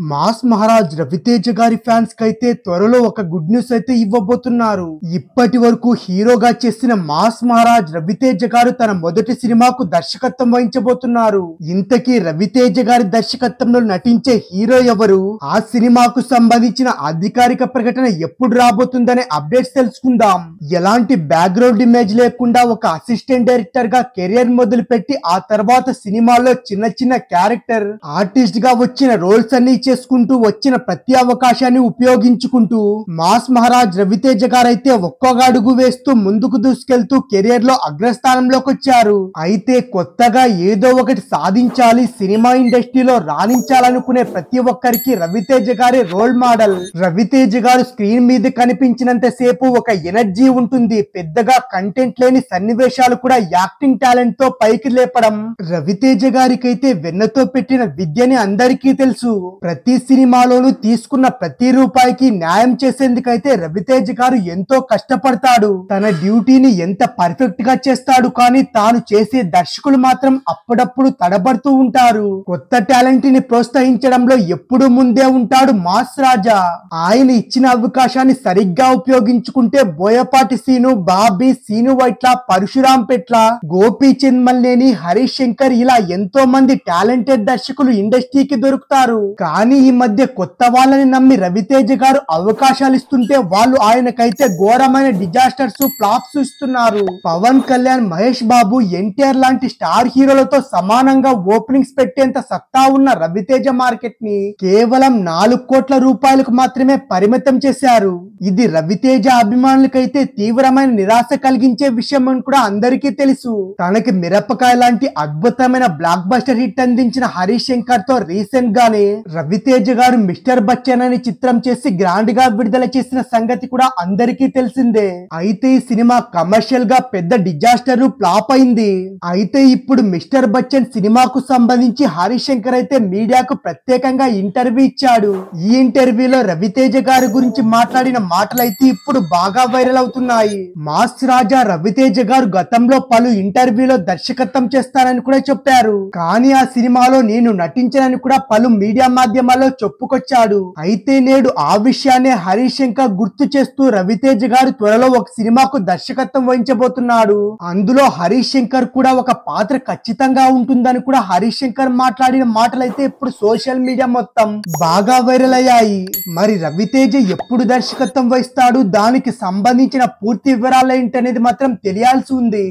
Mass Maharaj Raviteja గారి fans కైతే త్వరలో ఒక గుడ్ న్యూస్ అయితే ఇవ్వబోతున్నారు. ఇప్పటి వరకు హీరోగా చేసిన మాస్ మహారాజ్ రవితేజ గారు తన మొదటి సినిమాకు దర్శకత్వం వహించబోతున్నారు. ఇంతకీ రవితేజ గారి దర్శకత్వంలో నటించే హీరో ఎవరు, ఆ సినిమాకు సంబంధించిన అధికారిక ప్రకటన ఎప్పుడు రాబోతుందనే అప్డేట్స్ తెలుసుకుందాం. ఎలాంటి బ్యాక్గ్రౌండ్ ఇమేజ్ లేకుండా ఒక అసిస్టెంట్ డైరెక్టర్ గా కెరియర్ మొదలు పెట్టి ఆ తర్వాత సినిమాలో చిన్న చిన్న క్యారెక్టర్ ఆర్టిస్ట్ గా వచ్చిన రోల్స్ అన్ని చేసుకుంటూ వచ్చిన ప్రతి అవకాశాన్ని ఉపయోగించుకుంటూ మాస్ మహారాజ్ రవితేజ గారైతే ఒక్కొక్క అడుగు వేస్తూ ముందుకు దూసుకెళ్తూ కెరియర్ లో అగ్రస్థానంలోకి వచ్చారు. అయితే కొత్తగా ఏదో ఒకటి సాధించాలి, సినిమా ఇండస్ట్రీలో రాణించాలనుకునే ప్రతి ఒక్కరికి రవితేజ గారి రోల్ మోడల్. రవితేజ గారు స్క్రీన్ మీద కనిపించినంత సేపు ఒక ఎనర్జీ ఉంటుంది. పెద్దగా కంటెంట్ లేని సన్నివేశాలు కూడా యాక్టింగ్ టాలెంట్ తో పైకి లేపడం రవితేజ గారికైతే వెన్నతో పెట్టిన విద్యని అందరికీ తెలుసు. ప్రతి సినిమాలోనూ తీసుకున్న ప్రతి రూపాయికి న్యాయం చేసేందుకైతే రవితేజ గారు ఎంతో కష్టపడతాడు. తన డ్యూటీని ఎంత పర్ఫెక్ట్ గా చేస్తాడు, కానీ తాను చేసే దర్శకులు మాత్రం అప్పుడప్పుడు తడబడుతూ ఉంటారు. కొత్త టాలెంట్ ని ప్రోత్సహించడంలో ఎప్పుడు ముందే ఉంటాడు మాస్ రాజా. ఆయన ఇచ్చిన అవకాశాన్ని సరిగ్గా ఉపయోగించుకుంటే బోయపాటి సీను, బాబీ, సీను వైట్ల, పరశురాం పెట్ల, గోపీచంద్ మల్లేని, హరీష్ శంకర్ ఇలా ఎంతో మంది టాలెంటెడ్ దర్శకులు ఇండస్ట్రీకి దొరుకుతారు. కానీ ఈ మధ్య కొత్త వాళ్ళని నమ్మి రవితేజ గారు అవకాశాలు ఇస్తుంటే వాళ్ళు ఆయనకైతే ఘోరమైన డిజాస్టర్స్, ఫ్లాప్స్ ఇస్తున్నారు. పవన్ కళ్యాణ్, మహేష్ బాబు, ఎన్టీఆర్ లాంటి స్టార్ హీరోలతో సమానంగా ఓపెనింగ్స్ పెట్టేంత సత్తా ఉన్న రవితేజ మార్కెట్ ని కేవలం 4 కోట్ల రూపాయలకు మాత్రమే పరిమితం చేశారు. ఇది రవితేజ అభిమానులకైతే తీవ్రమైన నిరాశ కలిగించే విషయం అని కూడా అందరికీ తెలుసు. తనకి మిరపకాయ లాంటి అద్భుతమైన బ్లాక్ బస్టర్ హిట్ అందించిన హరీష్ శంకర్ తో రీసెంట్ గానే రవితేజ గారు మిస్టర్ బచ్చన్ అనే చిత్రం చేసి గ్రాండ్ గా విడుదల చేసిన సంగతి కూడా అందరికీ తెలిసిందే. అయితే ఈ సినిమా కమర్షియల్ గా పెద్ద డిజాస్టర్ ఫ్లాప్ అయింది. అయితే ఇప్పుడు మిస్టర్ బచ్చన్ సినిమాకు సంబంధించి హరీష్ శంకర్ అయితే మీడియాకు ప్రత్యేకంగా ఇంటర్వ్యూ ఇచ్చాడు. ఈ ఇంటర్వ్యూలో రవితేజ గారి గురించి మాట్లాడిన మాటలైతే ఇప్పుడు బాగా వైరల్ అవుతున్నాయి. మాస్ రాజా రవితేజ గారు గతంలో పలు ఇంటర్వ్యూలో దర్శకత్వం చేస్తారని కూడా చెప్పారు. కానీ ఆ సినిమాలో నేను నటించనని కూడా పలు మీడియా మాధ్యమాల్లో చెప్పుకొచ్చాడు. అయితే నేడు ఆ విషయాన్ని హరీష్ శంకర్ గుర్తు చేస్తూ రవితేజ గారు త్వరలో ఒక సినిమాకు దర్శకత్వం వహించబోతున్నాడు. అందులో హరీష్ శంకర్ కూడా ఒక పాత్ర ఖచ్చితంగా ఉంటుందని కూడా హరీష్ శంకర్ మాట్లాడిన మాటలైతే ఇప్పుడు సోషల్ మీడియా మొత్తం బాగా వైరల్ అయ్యాయి. మరి రవితేజ ఎప్పుడు దర్శకత్వం వహిస్తాడు, దానికి సంబంధించిన పూర్తి వివరాలు ఏంటనేది మాత్రం తెలియాల్సి ఉంది.